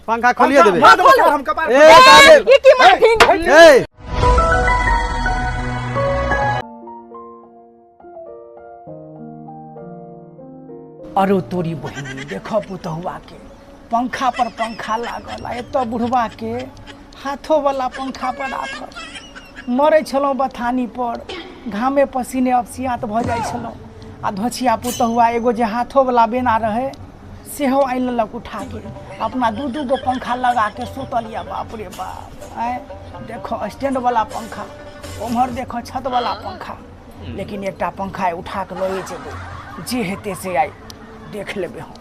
पंखा खोलिए देबे हम कपार ये की माथिन अरे तोरी बहिनी देखो पुतहुआ के पंखा पर पंखा लागल एत बुढ़वा के हाथों वाला पंखा पर राखल मरे छलौं बथानी पर घामे पसीने अफसियात भ जाइ छलौं आ धोछिया पुतहुआ एगो जे हाथों वाला बेना रहे सेहो आनि लेलक उठा के अपना दू गो पंखा लगा के सुतलिया। बाप रे बाप आए देखो स्टैंड वाला पंखा उम्हर देखो छत वाला पंखा लेकिन एकटा पंखा उठा के लए जेबै जे हेतै से आई देख लेबे हम।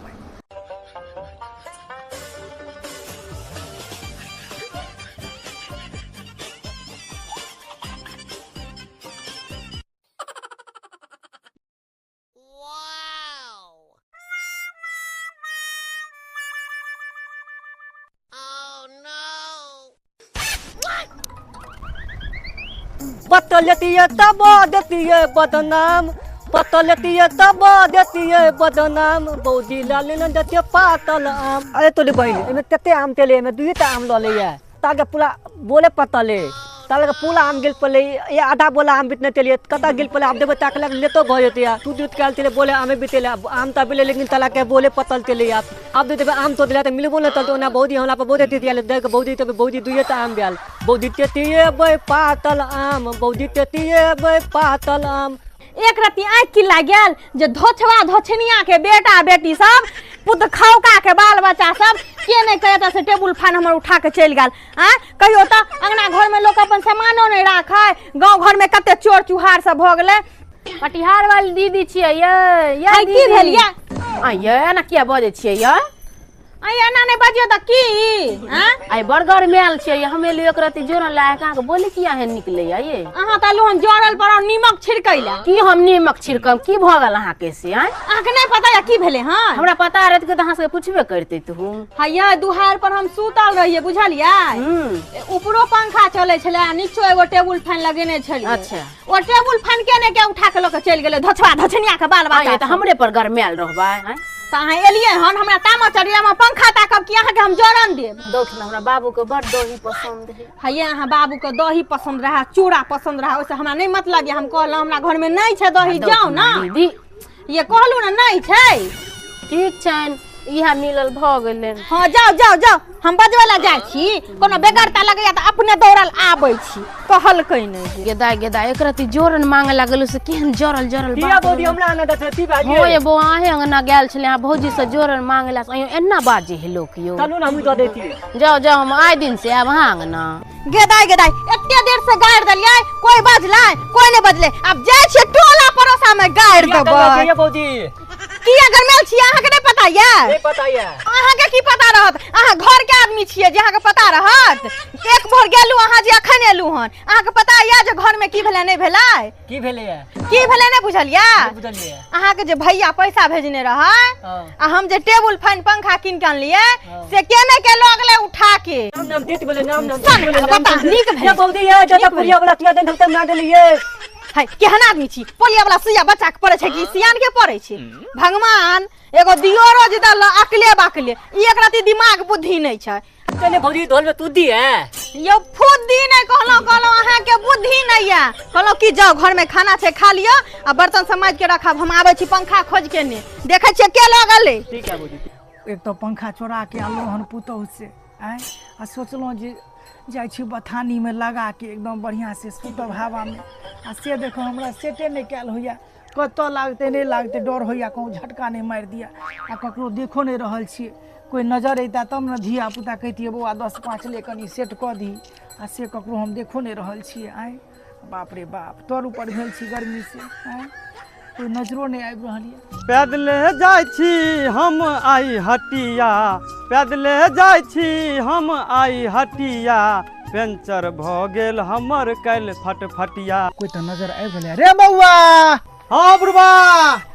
पत्ता लेती है तब देती है बदनाम, पत्ता लेती है तब देती है बदनाम, बौजी लाल न देते पातल आम। अरे तोले बहिनी एमे तते आम तेले में दुईटा आम ल ले ताके पूरा बोले पत्तले ताले पूरा आम गिल पले ये आधा बोला आम बितने तेले कता गिल पले आप देबे ताके लग लेतो भ जते या तू दूध काल तेले बोले आमे बितेले आम त बिले लेकिन तला के बोले पत्तल तेले आप दे देबे आम तो दिला त मिले बोले त ना बौदी हमरा पर बोदे तितिया दे के बौदी तबे बौदी दुईटा आम ब्याल बौदी तेतिए बे पातल आम, बौदी तेतिए बे पातल आम। एक रति आँख की लागल जे धोछवा धोछनिया के बेटा बेटी सब पुत खौका के बाल बच्चा सब के नहीं कहता से टेबुल फैन हमर उठा के चल गल आ कहियो त अंगना घर में लोग अपन सामानो नहीं राखे गांव घर में कते चोर चुहार सब भ गेले। कटिहार वाली दीदी छियै ये की भेल ये ये ना किया बजे छियै ये आई एना नहीं बजियो त की हां आई बर्गर मेल छियै हमे ले एक रति जोरन लाए का के बोले किया है निकले ये अहां त लोहन जोरल पर नीमक छिड़कैला की हम नीमक छिड़कम की भ गेल अहां के से अहां के नहीं पता या की भेले हां हमरा पता रहत के त अहां से पूछबे करते तू हैया दुहार पर हम सुतल रहिए बुझलिया ऊपरो पंखा चले छले नीचो एगो टेबुल फैन लगेने छलिए। अच्छा ओ टेबुल फैन के ने के उठा के लोग चल गेले धोछवा धोछनिया के बाल बच्चा त हमरे पर गरमेल रहबा त अहां एलिए हन हमरा तामा चढ़िया में पंखा ताकब कि अहां के हम जोरन देब देखिन हमरा बाबू के बड़ दही पसंद है हैया अहां बाबू के दही पसंद रहा चूड़ा पसंद रहा ओसे हमरा नहीं मतलब या हम कहलौ हमरा घर में नहीं छै दही जाओ ना दीदी ये कहलू ना नहीं छै ठीक छैन इहा मिलल भ गेलै। हां जाओ जाओ जाओ हम बजवाला जाय छी कोनो बेगरता लगैया त अपने दौड़ल आबै छी कहल कई नहीं गेदा गेदा एक रति जोरन मांगे लागल से केहन जरल जरल किया बौदी हमरा न दथती बाजी हो ये बो आहे अंगना गेल छले आ भौजी से जोरन मांगेला से एन्ना बाजे हे लोग यो तनु हम द देती जाओ जाओ हम आए दिन से अब हां अंगना गेदाई गेदाई एते देर से गाड़ दलियै कोई बजला कोई नहीं बजले अब जाय छी टोला परोसा में गाड़ देबै ये बौदी की अगर मेल छी अहां के नहीं पता या नहीं पता या अहां के की पता रहत अहां घर के आदमी छियै जे अहां के पता रहत एक भोर गेलू अहां जे अखन एलू हन अहां के पता या जे घर में की भेलै नहीं भेलै की भेलै नहीं बुझलिया अहां के जे भैया पैसा भेजने रहै आ हम जे टेबुल फैन पंखा किन के अनलिए से केने के लगले उठा के नाम देत बोले नाम पता नीक भेल बौदी ये जटा पुरिया वाला तिया दिन धक्का ना देलिए है केहन आदमी छी पोलिया वाला सुइया बच्चा के पड़े छै कि सियान के पड़े छै भगवान एगो दियोरो जे दल अकले बाकले एक रति दिमाग बुद्धि नहीं छै तने भौजी ढोल में तू दी है यो फुद्दी नहीं कहलो अहां के बुद्धि नहीं है कहलो कि जाओ घर में खाना छै खा लियो आ बर्तन समाज के रखब हम आबै छी पंखा खोज के ने देखे छियै के लगले। ठीक है भौजी एक तो पंखा चोरा के आलो हन पुतहु से आए आ सोचलो जे जाय छी बथानी में लगा के एकदम बढ़िया से सुतब हवा में आ से देखो हमरा सेटे नहीं कैल होइया कत लागते नहीं लागते डर होइया कहूँ झटका नहीं मार दिया आ ककरो देखो नहीं रहल छी कोई नजर अयता तब न धिया पुता कहतिए बौआ 10-5 ले कनी सेट क दी आ से ककरो हम देखो नहीं रहल छी आए बाप रे बाप तोर ऊपर भेल छी गर्मी से आए कोई नजरो नहीं आबि रहल है। पैदले जाय छी हम आई हटिया पैदले जाय छी हम आई हटिया पेंचर भ गेल हमर कैल फटफटिया। कोई तो नजर आबि गेलै रे बौआ। हाँ बुढ़बा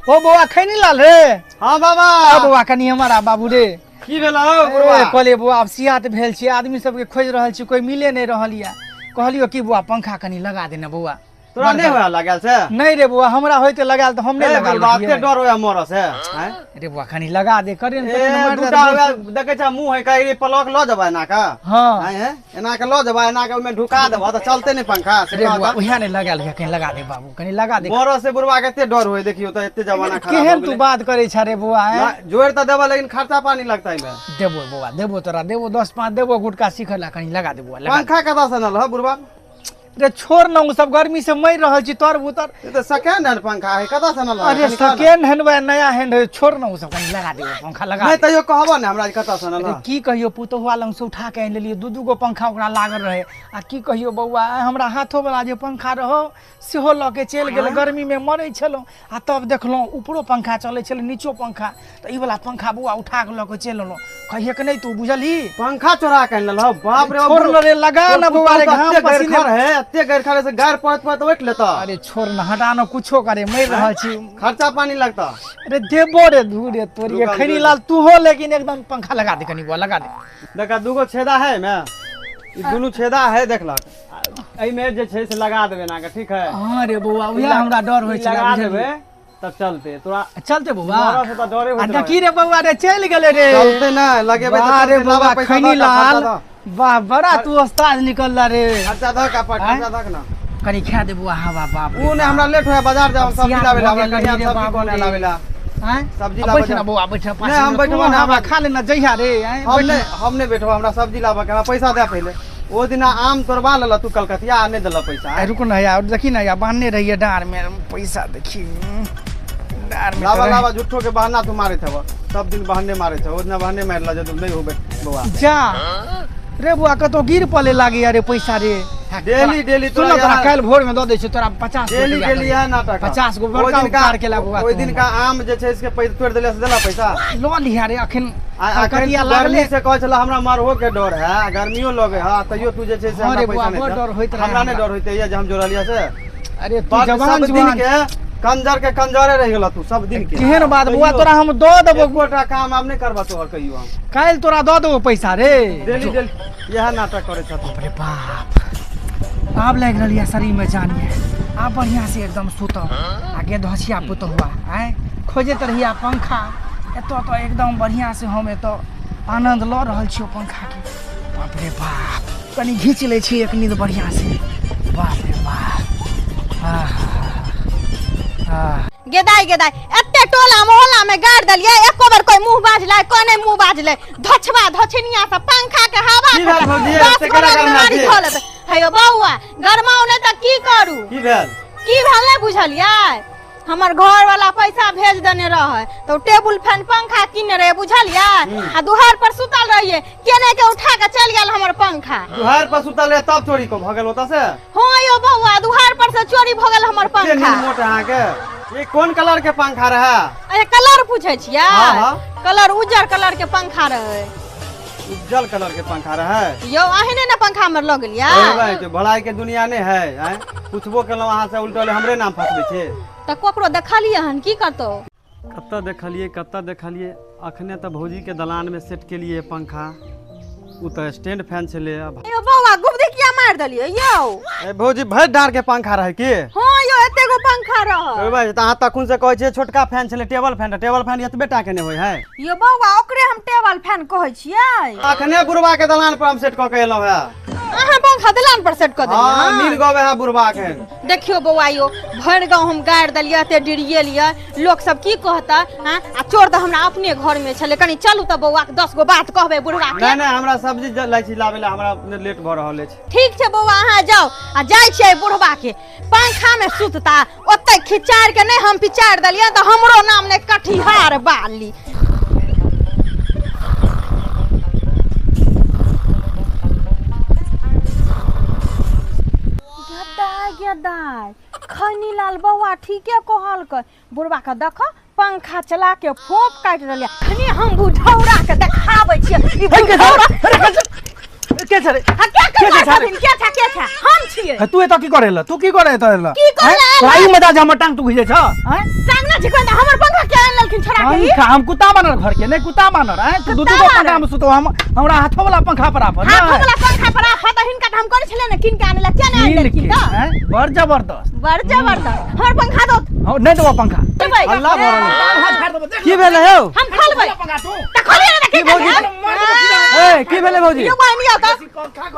ओ बौआ खैनी लाल रे। हाँ बाबा बौआ कनी हमारा बाबू रे की भेल हो बुढ़बा कहले बौआ अब सियात भेल छी आदमी सबके खोज रहल छी कोई मिले नहीं रहल या कहलियो कि बौआ पंखा कनी लगा देना बौआ तोरा नहीं होया लागल से नहीं रे बुआ हमरा होइते लगाल तो हम नहीं लगा बात के डर होया मोर से रे बुआ खनी लगा दे करे ए दुटा होया देखे छ मुंह है कई पलक ल जबा ना का हां हैं एना के ल जबा एना के में ढुका देबा त चलते नहीं पंखा रे बुआ ओहिया नहीं लगाल है कहीं लगा दे बाबू कहीं लगा दे मोर से बुढ़वा के एते डर होय देखियो त एते जमाना खराब केहन तू बात करे छ रे बुआ जोर त देबा लेकिन खर्चा पानी लगता है में देबो बुआ देबो तोरा देबो 10-5 देबो गुटका सिखला कहीं लगा दे बुआ पंखा कदा से न ल बुढ़वा रे छोड़ न उ सब गर्मी से मर रहल छी तोर भूतर ये तो सेकंड हैंड पंखा है कदा से न ल अरे सेकंड हैंड बा नया हैंड छोड़ न उ सब कहीं लगा दे पंखा लगा नहीं तइयो कहबो न हमरा कदा से न ल की कहियो पुतहुआ लंग से उठा के आइन लेलिए दू गो पंखा ओकरा लागल रहे आ की कहियो बौआ हमरा हाथो वाला जे पंखा रहो सेहो ल के चल गेल गर्मी में मरै छलो आ तब देखलो ऊपरो पंखा चले छले नीचो पंखा त ई वाला पंखा बौआ उठा के ल के चललो कहिए के नहीं तू बुझली पंखा चोरा के ल बाप रे छोड़ रे लगा न बौआ रे घाम पसीने है एते गैर खाले से गार पत बैठ लेता अरे छोड़ न हटा न कुछो करे मर रहल छी खर्चा पानी लगता अरे देबो रे धूरे तोरी खनी लाल तू हो लेकिन एकदम पंखा लगा दे कनी बौआ लगा दे देखा दूगो छेदा है मैं ई दुनु छेदा है देखला एई में जे छै से लगा देबे ना के ठीक है हां रे बौआ उया हमरा डर होय छै लगा देबे तब चलते तोरा चलते बौआ मोरा से त डरे होत आ की रे बौआ रे चल गेले रे चलते ना लगेबे अरे बौआ खनी लाल वाह बड़ा तू उस्ताद निकल रे खर्चा द का खर्चा द ना कनी खा दे बौआ हवा बाप ऊ ने हमरा लेट होया बाजार जाओ सब्जी लावेला हमरा कनिया सब्जी कोने लावेला हैं सब्जी बैठ लावे ना बौआ बैठ पास नहीं हम बैठबो ना हवा खा लेना जइहा रे हम ने बैठबो हमरा सब्जी लावे के पैसा दे पहले ओ दिन आम तोड़वा लेला तू कलकतिया नहीं देला पैसा रुको ना यार देखी ना यार बांधने रहिए डार में पैसा देखी डार में लावा लावा झूठो के बहाना तू मारे थे सब दिन बहाने मारे थे ओ दिन बहाने मारला जब नहीं होबे बौआ जा रे बुआ कतो गिर पले लागे अरे पैसा रे डेली डेली तोरा तोरा काल भोर में द दे छ तोरा 50 डेली डेली है नाटक 50 गो बड़का उपकार केला बुआ ओइ दिन का आम जे छै इसके पैसा तोड़ देले से देला पैसा लो लिया रे अखन कटिया लागले से कहै छला हमरा मारहो के डर है गर्मियो लगे हां तइयो तू जे छै से हमरा पैसा नहीं डर होइत रहे हमरा नहीं डर होइत है जे हम जोरलिया से अरे तू जवान दिन के कंजर के कंजरे रह गेला तू सब दिन के केहन बात बुआ तोरा हम द देबो गोटा काम आब नहीं करबा तोहर कहियो हम काल तोरा द देबो पैसा रे डेली डेली यह नाटक करे छ अरे बाप आब लाग रहलिया शरीर में जानिए आप बढ़िया से एकदम सुत आगे धसिया पुत हुआ आए खोजे रहिया पंखा एतो तो एकदम बढ़िया से हम एतो आनंद ल रहल छियो पंखा के बाप रे बाप कनी घीच ले छी एक नींद बढ़िया से बाप रे बाप गेदाई गेदाई एते टोला मोहल्ला में गाड़ दलिए एको बार कोई मुंह बाजले कोने मुंह बाजले धछवा धछनिया से पंखा के हवा की भेल भौजी एते केना करना छी हेयो बौआ गरमाउ ने त की करू की भेल नहीं बुझलिए हमर घर वाला पैसा भेज देने रहे तो टेबुल फैन पंखा किने रहे बुझलिए आ दुहार पर सुतल रहिए केने के उठा के चल गेल हमर पंखा दुहार पर सुतल रहे तब चोरी को भगल होता से हां यो बौआ दुहार पर से चोरी भ गेल हमर पंखा मोटा हां के ये कौन कलर के पंखा रहा अरे कलर पूछे छियै हां कलर उज्जर कलर के पंखा रहे उज्जर कलर के पंखा रहा यो अहिने ने पंखा में लग लिया भाई तो भलाई के दुनिया ने है हैं पूछबो केलो वहां से उल्टो हमरे नाम फसबे छे त कोकरो देखलिए हन की करतो कत्ता देखलिए अखने त भौजी के दलान में सेट के लिए पंखा उ त स्टैंड फैन छले यो बौआ गुबदी किया मार दलिए यो ए भौजी भर डार के पंखा रहे की हां यो एते गो पंखा रह ए भाई ता तखुन से कहै छे छोटका फैन छले टेबल फैन एतबे टा के ने होय है यो बौआ ओकरे हम टेबल फैन कहै छियै अखने बुढ़वा के दलान पर हम सेट क के एलो है अहाँ पंखा दलान पर सेट क देलिए हां मिल गवे है बुढ़वा के देखियो बौआ यो भर गांव हम गाड़ दलिए ते डिरिए लिए लोग सब की कहता हां आ चोर त हमरा अपने घर में छले कनी चलू त बौआ के 10 गो बात कहबे बुढ़वा के नहीं हमरा सब्जी लाई छी लावेला हमरा लेट भ रहल अछि ठीक छे बौआ अहाँ जाओ आ जाय छियै बुढ़वा के पंखा में सुतता ओते खिचार के नहीं हम पिचार दलिए त हमरो नाम ने कठिहार बाली गेदाई खनी लाल बौआ ठीके कहल क बुढ़वा के देख पंखा चला के फोप काट रहलिया खनी हम बुढ़ौरा के देखाबै छियै ई बुढ़ौरा के छरे के छा हम छी छिए तू एतो की करेला तू की करे तो एला की करेला? तोराई मजा हमर टांग तू घिजे छ हैं टांग ना छिकन हमर पंखा के आन ललखिन छोड़ा के ई? हम कुत्ता मानर घर के नहीं कुत्ता मानर हैं तू दू कुत्ता पंखा में सुतो हमरा हाथो वाला पंखा पर आफत हाथ वाला पंखा पर आफत हिनका हम करे छले ना किन के आने ला क्या ना आन ललखिन का हैं बड़ जबरदस्त बड़ जबरदस्त हमर पंखा दो नहीं देबो पंखा अल्लाह भरल हाथ फाड़ देबो देख की भेले हो हम खोलबै पंखा तू त खोलिए ना की भौजी ए की भेले भौजी यो बानी आता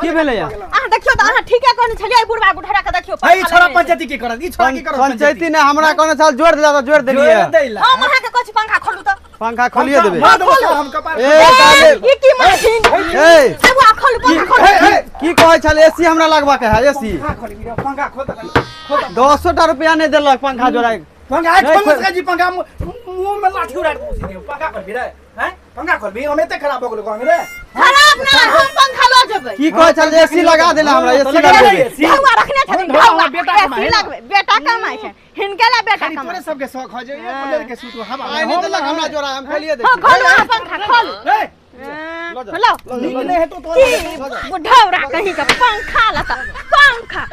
की भेले या आ देखियो त अहाँ ठीके कहने छलिए आई बुढ़वा गुठरा के देखियो भाई छोरा पंचायती की करत ई छोरा की करत पंचायती ने हमरा कोनो साल जोड़ दिला तो जोड़ देलिए हम अहाँ के कुछ पंखा खोलू त पंखा खोलिए देबे हम कपार ए काले ई की मशीन ए अब आ खोलू पंखा खोलू की कहै छल एसी हमरा लगबा के है एसी पंखा खोल खोल 200 रुपया नहीं देलक पंखा जोड़ाई पंखा खोल मत जी पंखा मुंह में लाठी उड़ा दे पंखा खोल भी रे हैं पंखा खोल भी हम एते खराब हो गेल गांव में रे खराब ना हम पंखा ल जेबै की कहै छल एसी लगा देला हमरा एसी लगा देबे हुआ रखने छथिन धौआ हुआ बेटा कमाए एसी लगबै बेटा कमाई छै हिनके ला बेटा खाली कमाई तोरे सबके शौक हो जे बोले के सूत हवा आई नहीं देलक हमरा जोड़ा हम खोलिए दे हां खोलू अहाँ पंखा खोलू रे लो नींद नहीं है तो बुढ़ौरा कहीं का पंखा लता पंखा